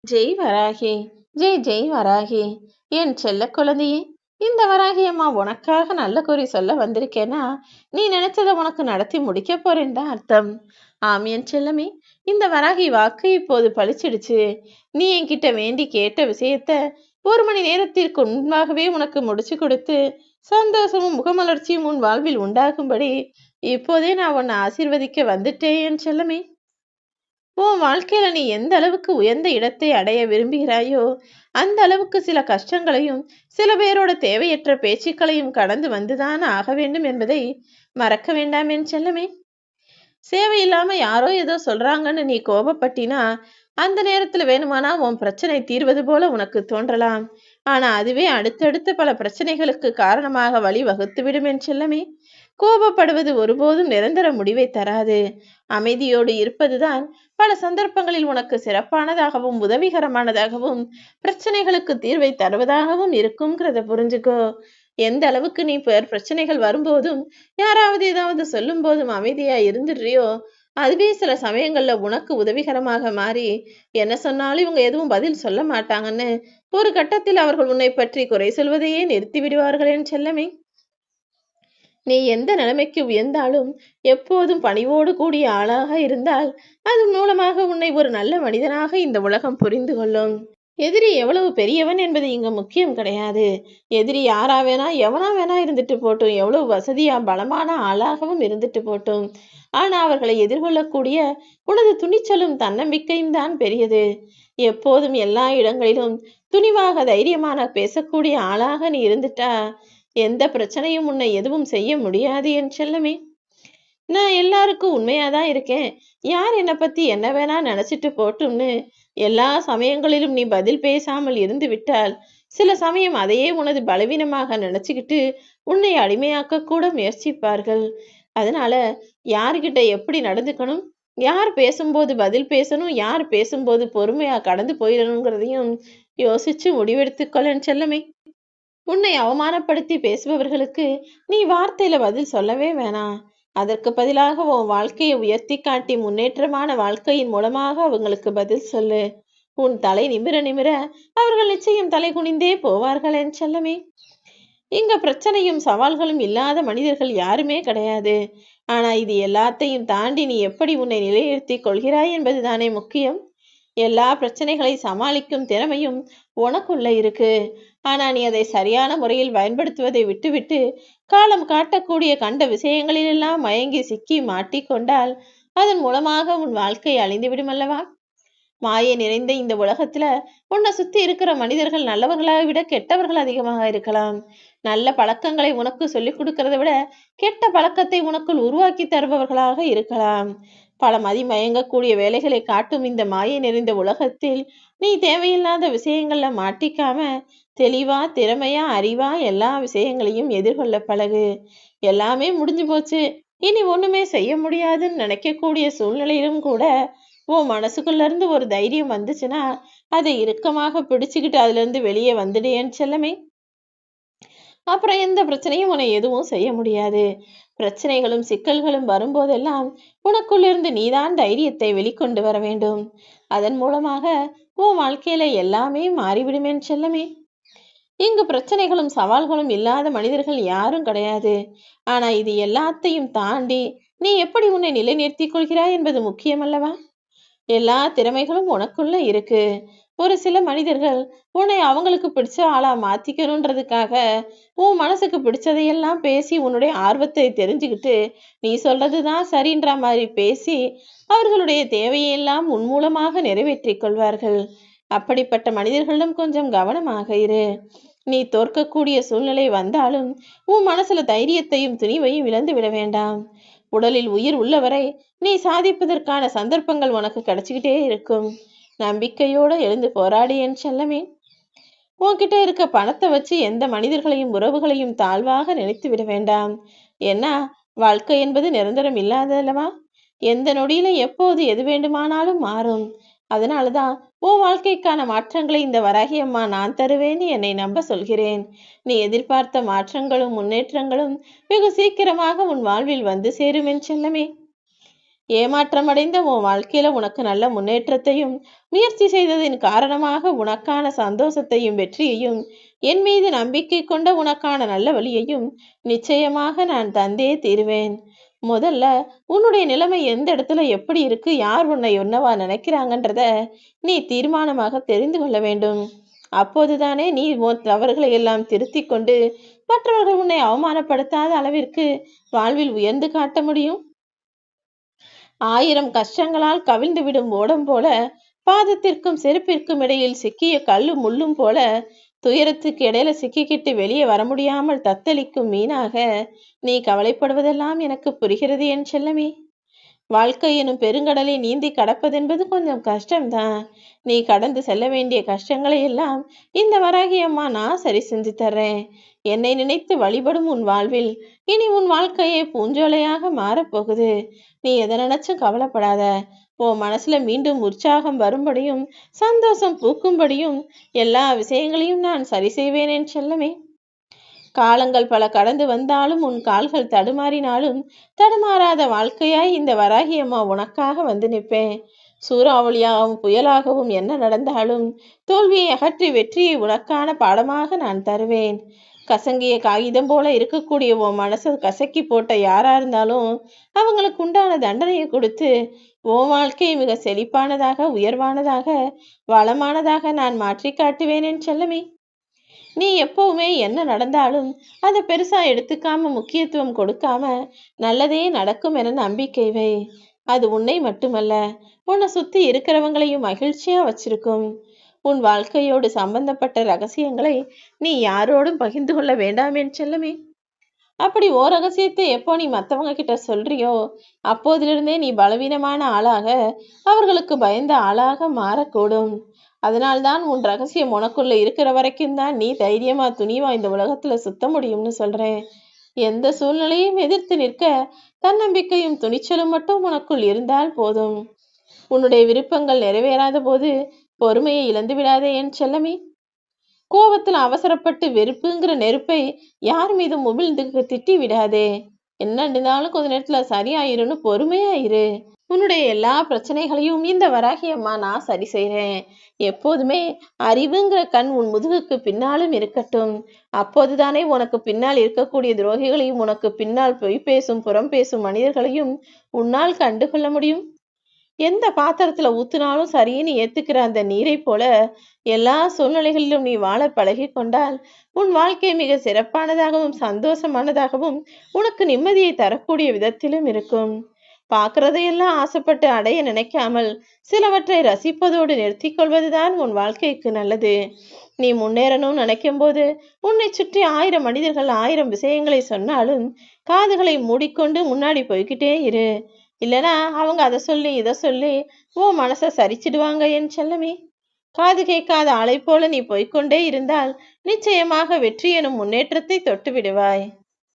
ஜெய் வராகி, ஜெய் ஜெய் வராகி. என் செல்ல குழந்தையே, இந்த வராகி அம்மா உனக்காக நல்ல குறி சொல்ல வந்திருக்கேன்னா நீ நினைச்சதை உனக்கு நடத்தி முடிக்க போறேன் தான் அர்த்தம். ஆம் என் செல்லமே, இந்த வராகி வாக்கு இப்போது பழிச்சிடுச்சு. நீ என்கிட்ட வேண்டி கேட்ட விஷயத்த 1 மணி நேரத்திற்கு முன்பாகவே உனக்கு முடிச்சு கொடுத்து சந்தோஷமும் முகமலர்ச்சியும் உன் வாழ்வில் உண்டாகும்படி இப்போதே நான் உன்னை ஆசீர்வதிக்க வந்துட்டேன் என் செல்லமே. உன் வாழ்க்கையில நீ எந்த அளவுக்கு உயர்ந்த இடத்தை அடைய விரும்புகிறாயோ அந்த அளவுக்கு சில கஷ்டங்களையும் சில பேரோட தேவையற்ற பேச்சுக்களையும் கடந்து வந்துதான் ஆக வேண்டும் என்பதை மறக்க வேண்டாம் என் செல்லமே. சேவையில்லாம யாரோ ஏதோ சொல்றாங்கன்னு நீ கோபப்பட்டினா அந்த நேரத்துல வேணுமானா உன் பிரச்சனை தீர்வது போல உனக்கு தோன்றலாம். ஆனா அதுவே அடுத்தடுத்து பல பிரச்சனைகளுக்கு காரணமாக வழி வகுத்து விடும் என் செல்லமே. கோபப்படுவது ஒருபோதும் நிரந்தர முடிவை தராது. அமைதியோடு இருப்பதுதான் பல சந்தர்ப்பங்களில் உனக்கு சிறப்பானதாகவும் உதவிகரமானதாகவும் பிரச்சனைகளுக்கு தீர்வை தருவதாகவும் இருக்கும்ங்கிறத புரிஞ்சுக்கோ. எந்த அளவுக்கு நீ பிரச்சனைகள் வரும்போதும் யாராவது ஏதாவது சொல்லும் போதும் அமைதியா இருந்துடுறியோ அதுவே சில சமயங்கள்ல உனக்கு உதவிகரமாக மாறி என்ன சொன்னாலும் இவங்க எதுவும் பதில் சொல்ல மாட்டாங்கன்னு ஒரு கட்டத்தில் அவர்கள் உன்னை பற்றி குறை சொல்வதையே நிறுத்தி விடுவார்கள் என் செல்லமே. நீ எந்த நிலைமைக்கு உயர்ந்தாலும் எப்போதும் பணிவோடு கூடிய ஆளாக இருந்தால் அதன் மூலமாக உன்னை ஒரு நல்ல மனிதனாக இந்த உலகம் புரிந்து கொள்ளும். எதிரி எவ்வளவு பெரியவன் என்பது இங்க முக்கியம் கிடையாது. எதிரி யாரா வேணா எவனா வேணா இருந்துட்டு போட்டும், எவ்வளவு வசதியா பலமான ஆளாகவும் இருந்துட்டு போட்டும், ஆனா அவர்களை எதிர்கொள்ளக்கூடிய உனது துணிச்சலும் தன்னம்பிக்கையும் தான் பெரியது. எப்போதும் எல்லா இடங்களிலும் துணிவாக தைரியமான பேசக்கூடிய ஆளாக நீ இருந்துட்டா எந்த பிரச்சனையும் உன்னை எதுவும் செய்ய முடியாது என் செல்லமே. நான் எல்லாருக்கும் உண்மையாதான் இருக்கேன், யார் என்னை பத்தி என்ன வேணா நினைச்சிட்டு போட்டும்னு எல்லா சமயங்களிலும் நீ பதில் பேசாமல் இருந்து விட்டால் சில சமயம் அதையே உனது பலவீனமாக நினைச்சுக்கிட்டு உன்னை அடிமையாக்க கூட முயற்சிப்பார்கள். அதனால யார்கிட்ட எப்படி நடந்துக்கணும், யார் பேசும்போது பதில் பேசணும், யார் பேசும்போது பொறுமையா கடந்து போயிடணுங்கிறதையும் யோசிச்சு முடிவெடுத்துக்கொள்ளன் செல்லமே. உன்னை அவமானப்படுத்தி பேசுபவர்களுக்கு நீ வார்த்தையில பதில் சொல்லவே வேணாம். அதற்கு பதிலாக உன் வாழ்க்கையை உயர்த்தி காட்டி முன்னேற்றமான வாழ்க்கையின் மூலமாக அவங்களுக்கு பதில் சொல்லு. உன் தலை நிமிர நிமிர அவர்கள் நிச்சயம் தலை குனிந்தே போவார்கள் என் செல்லமே. இங்க பிரச்சனையும் சவால்களும் இல்லாத மனிதர்கள் யாருமே கிடையாது. ஆனா இது எல்லாத்தையும் தாண்டி நீ எப்படி உன்னை நிலைநிறுத்தி கொள்கிறாய் என்பதுதானே முக்கியம். எல்லா பிரச்சனைகளை சமாளிக்கும் திறமையும் உனக்குள்ள இருக்கு. ஆனா நீ அதை சரியான முறையில் பயன்படுத்துவதை விட்டுவிட்டு காலம் காட்டக்கூடிய கண்ட விஷயங்களிலெல்லாம் மயங்கி சிக்கி மாட்டிக்கொண்டால் அதன் மூலமாக உன் வாழ்க்கை அழிந்துவிடும் அல்லவா. மாயை நிறைந்த இந்த உலகத்துல உன்னை சுத்தி இருக்கிற மனிதர்கள் நல்லவர்களாக விட கெட்டவர்கள் அதிகமாக இருக்கலாம். நல்ல பழக்கங்களை உனக்கு சொல்லிக் கொடுக்கறத விட கெட்ட பழக்கத்தை உனக்குள் உருவாக்கி தருபவர்களாக இருக்கலாம். பல மதிமயங்கக்கூடிய வேலைகளை காட்டும் இந்த மாயை நிறைந்த உலகத்தில் நீ தேவையில்லாத விஷயங்கள்ல மாட்டிக்காம தெளிவா திறமையா அறிவா எல்லா விஷயங்களையும் எதிர்கொள்ள பழகு. எல்லாமே முடிஞ்சு போச்சு, இனி ஒண்ணுமே செய்ய முடியாதுன்னு நினைக்கக்கூடிய சூழ்நிலையிலும் கூட உன் மனசுக்குள்ள இருந்து ஒரு தைரியம் வந்துச்சுன்னா அதை இறுக்கமாக பிடிச்சுக்கிட்டு அதுல இருந்து வெளியே வந்துடேன்னு செல்லமே. அப்புறம் எந்த பிரச்சனையும் உன்னை எதுவும் செய்ய முடியாது. பிரச்சனைகளும் சிக்கல்களும் வரும்போதெல்லாம் உனக்குள்ளிருந்து நீதான் தைரியத்தை வெளிக்கொண்டு வர வேண்டும். அதன் மூலமாக உன் வாழ்க்கையில எல்லாமே மாறிவிடுமேன் செல்லமே. இங்கு பிரச்சனைகளும் சவால்களும் இல்லாத மனிதர்கள் யாரும் கிடையாது. ஆனா இது எல்லாத்தையும் தாண்டி நீ எப்படி உன்னை நிலைநிறுத்திக் கொள்கிறாய் என்பது முக்கியம் அல்லவா. எல்லா திறமைகளும் உனக்குள்ள இருக்கு. ஒரு சில மனிதர்கள் உன்னை அவங்களுக்கு பிடிச்ச ஆளா மாத்திக்கணுன்றதுக்காக உன் மனசுக்கு பிடிச்சதையெல்லாம் பேசி உன்னுடைய ஆர்வத்தை தெரிஞ்சுக்கிட்டு நீ சொல்றதுதான் சரின்ற மாதிரி பேசி அவர்களுடைய தேவையெல்லாம் உன் மூலமாக நிறைவேற்றிக் கொள்வார்கள். அப்படிப்பட்ட மனிதர்களிடம் கொஞ்சம் கவனமாக இரு. நீ தோற்கக்கூடிய சூழ்நிலை வந்தாலும் உன் மனசுல தைரியத்தையும் துணிவையும் இழந்து விட வேண்டாம். உடலில் உயிர் உள்ளவரை நீ சாதிப்பதற்கான சந்தர்ப்பங்கள் உனக்கு கிடைச்சிக்கிட்டே இருக்கும். நம்பிக்கையோட எழுந்து போராடி என் செல்லமே. உன்கிட்ட இருக்க பணத்தை வச்சு எந்த மனிதர்களையும் உறவுகளையும் தாழ்வாக நினைத்து விட வேண்டாம். ஏன்னா வாழ்க்கை என்பது நிரந்தரம் இல்லாதல்லவா. எந்த நொடியில எப்போது எது வேண்டுமானாலும் மாறும். அதனாலதான் உன் வாழ்க்கைக்கான மாற்றங்களை இந்த வராகி அம்மா நான் தருவேன்னு என்னை நம்ப சொல்கிறேன். நீ எதிர்பார்த்த மாற்றங்களும் முன்னேற்றங்களும் வெகு சீக்கிரமாக உன் வாழ்வில் வந்து சேரும் என் செல்லமே. ஏமாற்றமடைந்த உன் வாழ்க்கையில உனக்கு நல்ல முன்னேற்றத்தையும், முயற்சி செய்ததின் காரணமாக உனக்கான சந்தோஷத்தையும் வெற்றியையும், என் மீது நம்பிக்கை கொண்ட உனக்கான நல்ல வழியையும் நிச்சயமாக நான் தந்தே தீருவேன். முதல்ல உன்னுடைய நிலைமை எந்த இடத்துல எப்படி இருக்கு, யார் உன்னை என்னவா நினைக்கிறாங்கன்றத நீ தீர்மானமாக தெரிந்து கொள்ள வேண்டும். அப்போதுதானே நீ உன் தவறுகளை எல்லாம் திருத்திக் கொண்டு மற்றவர்கள் உன்னை அவமானப்படுத்தாத அளவிற்கு வாழ்வில் உயர்ந்து காட்ட முடியும். 1000 கஷ்டங்களால் கவிழ்ந்து விடும் ஓடம் போல, பாதத்திற்கும் செருப்பிற்கும் இடையில் சிக்கிய கல்லும் முள்ளும் போல, துயரத்துக்கு இடையில சிக்கிக்கிட்டு வெளியே வர முடியாமல் தத்தளிக்கும் மீனாக நீ கவலைப்படுவதெல்லாம் எனக்கு புரிகிறது என் செல்லமே. வாழ்க்கை எனும் பெருங்கடலை நீந்தி கடப்பதென்பது கொஞ்சம் கஷ்டம்தான். நீ கடந்து செல்ல வேண்டிய கஷ்டங்களை எல்லாம் இந்த வராகி அம்மா நான் சரி செஞ்சு தர்றேன். என்னை நினைத்து வழிபடும் உன் வாழ்வில் இனி உன் வாழ்க்கையே பூஞ்சோலையாக மாறப்போகுது. நீ எதை நினைச்சும் கவலைப்படாத. உன் மனசுல மீண்டும் உற்சாகம் வரும்படியும் சந்தோஷம் பூக்கும்படியும் எல்லா விஷயங்களையும் நான் சரி செய்வேன் என் செல்லமே. காலங்கள் பல கடந்து வந்தாலும் உன் கால்கள் தடுமாறினாலும் தடுமாறாத வாழ்க்கையாய் இந்த வராகி அம்மா உனக்காக வந்து நிற்பேன். சூறாவளியாகவும் புயலாகவும் என்ன நடந்தாலும் தோல்வியை அகற்றி வெற்றியை உனக்கான பாடமாக நான் தருவேன். கசங்கிய காகிதம் போல இருக்கக்கூடிய உன் மனசை கசக்கி போட்ட யாரா இருந்தாலும் அவங்களுக்கு உண்டான தண்டனையை கொடுத்து உன் வாழ்க்கையை மிக செழிப்பானதாக, உயர்வானதாக, வளமானதாக நான் மாற்றி காட்டுவேன் என் செல்லமே. நீ எப்பவுமே என்ன நடந்தாலும் அதை பெருசா எடுத்துக்காம, முக்கியத்துவம் கொடுக்காம, நல்லதே நடக்கும் என நம்பிக்கை வை. அது உன்னை மட்டுமல்ல, உன்னை சுத்தி இருக்கிறவங்களையும் மகிழ்ச்சியா வச்சிருக்கும். உன் வாழ்க்கையோடு சம்பந்தப்பட்ட ரகசியங்களை நீ யாரோடும் பகிர்ந்து கொள்ள வேண்டாம் என் செல்லமே. அப்படி ஓ ரகசியத்தை எப்போ நீ மற்றவங்க கிட்ட சொல்றியோ அப்போதிலிருந்தே நீ பலவீனமான ஆளாக, அவர்களுக்கு பயந்த ஆளாக மாறக்கூடும். அதனால்தான் உன் ரகசியம் உனக்குள்ள இருக்கிற வரைக்கும் தான் நீ தைரியமா துணிவா இந்த உலகத்துல சுத்த முடியும்னு சொல்றேன். எந்த சூழ்நிலையும் எதிர்த்து நிற்க தன்னம்பிக்கையும் துணிச்சலும் மட்டும் உனக்குள் இருந்தால் போதும். உன்னுடைய விருப்பங்கள் நிறைவேறாத போது பொறுமையை இழந்து விடாதே என் செல்லமே. கோபத்துல அவசரப்பட்டு வெறுப்புங்கிற நெருப்பை யார் மீதும் உமிழ்ந்து திட்டி விடாதே. என்ன இருந்தாலும் கொஞ்ச நேரத்துல சரியாயிருன்னு பொறுமையாயிரு. உன்னுடைய எல்லா பிரச்சனைகளையும் இந்த வராகி அம்மா நான் சரி செய்றேன். எப்போதுமே அறிவுங்கிற கண் உன் முதுகுக்கு பின்னாலும் இருக்கட்டும். அப்போதுதானே உனக்கு பின்னால் இருக்கக்கூடிய துரோகிகளையும், உனக்கு பின்னால் பொய் பேசும் புறம் பேசும் மனிதர்களையும் உன்னால் கண்டுகொள்ள முடியும். எந்த பாத்திரத்துல ஊத்துனாலும் சரின்னு ஏத்துக்கிற அந்த நீரை போல எல்லா சூழ்நிலைகளிலும் நீ வாழ பழகி கொண்டால் உன் வாழ்க்கை மிக சிறப்பானதாகவும் சந்தோஷமானதாகவும் உனக்கு நிம்மதியை தரக்கூடிய விதத்திலும் இருக்கும். பார்க்கறதையெல்லாம் ஆசைப்பட்டு அடைய நினைக்காமல் சிலவற்றை ரசிப்பதோடு நிறுத்தி கொள்வதுதான் உன் வாழ்க்கைக்கு நல்லது. நீ முன்னேறணும்னு நினைக்கும் போது உன்னை சுற்றி 1000 மனிதர்கள் 1000 விஷயங்களை சொன்னாலும் காதுகளை மூடிக்கொண்டு முன்னாடி போய்கிட்டே இரு. இல்லனா அவங்க அதை சொல்லி இதை சொல்லி ஓ மனசை சரிச்சிடுவாங்க என் செல்லமே. காது கேட்காத ஆளை போல நீ போய்கொண்டே இருந்தால் நிச்சயமாக வெற்றி எனும் முன்னேற்றத்தை தொட்டு விடுவாய்.